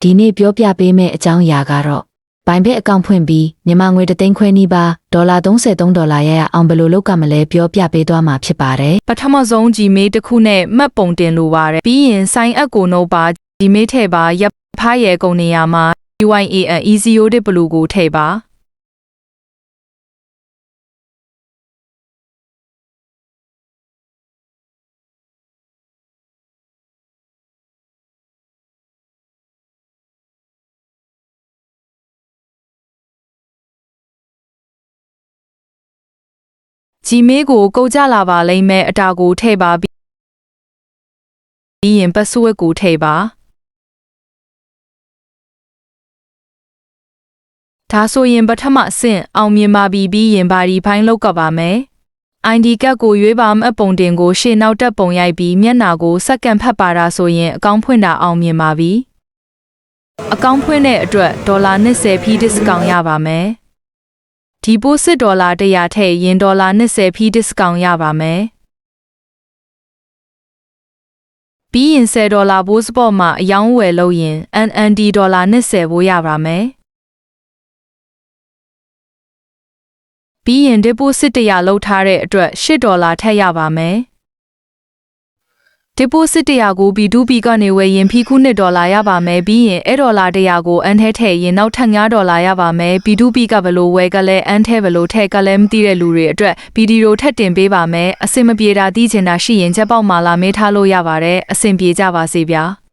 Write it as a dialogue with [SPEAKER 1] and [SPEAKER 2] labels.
[SPEAKER 1] ဒီနေ့ပြောပြပေးမယ့်အကြောင်းအရာကတော့ဘိုင်ဘက်အကောင့်ဖွင့်ပြီးမြန်မာငွေ3သိန်းခွဲနီးပါးဒေါ်လာ33ဒေါ်လာရအောင်ဘယ်လိုလုပ်ကမလဲပြောပြပေးသွားမှာဖြစ်ပါတယ်
[SPEAKER 2] ပထမဆုံး Gmail တစ်ခုနဲ့မှတ်ပုံတင်လိုပါတယ်ပြီးရင် sign up ကိုနှုတ်ပါ Gmail ထည့်ပါရပ်ဖားရဲကုန်နေရာမှာ UIAN EasyOD Blue ကိုထည့်ပါGmail ကိုကုတ်ကြလာပါလိမ့်မယ်အတာကိုထည့်ပါပြီးရင် password ကိုထည့်ပါဒါဆိုရင်ပထမအဆင့်အောင်မြင်ပါပြီပြီးရင်ဘာဒီဖိုင်းလောက်ကပါမယ် ID ကတ်ကိုရွေးပါမှတ်ပုံတင်ကိုရှေ့နောက်တက်ပုံရိုက်ပြီးမျက်နှာကိုစက္ကန့်ဖတ်ပါတာဆိုရင်အကောင့်ဖွင့်တာအောင်မြင်ပါပြီအကောင့်ဖွင့်တဲ့အတွက်ဒေါ်လာ20ဖီး discount ရပါမယ်ဒီပို့စစ်ဒေါ်လာ100ထည့်ရင်ဒေါ်လာ20ဖီး discount ရပါမယ်ပြီးရင်10ဒေါ်လာဘိုးစပေါ့မှာအယောင်းဝယ်လို့ရင် NND ဒေါ်လာ20ဘိုးရပါမယ်ပြီးရင် deposit 100လောက်ထားတဲ့အတွက်$8ဒေါ်လာထည့်ရပါမယ် deposit 100ကို B2B ကနေဝယ်ရင်ဖီးခု$2ဒေါ်လာရပါမယ်ပြီးရင်အဲ့ဒေါ်လာ100ကိုအန်ထဲထည့်ရင်နောက်ထပ်$9ဒေါ်လာရပါမယ် B2B ကဘလို့ဝယ်ကလဲအန်ထဲဘလို့ထည့်ကလဲမသိတဲ့လူတွေအတွက်ဗီဒီယိုထပ်တင်ပေးပါမယ်အဆင်မပြေတာသိချင်တာရှိရင်ချက်ပေါက်မှာလာမေးထားလို့ရပါတယ်အဆင်ပြေကြပါစေဗျာ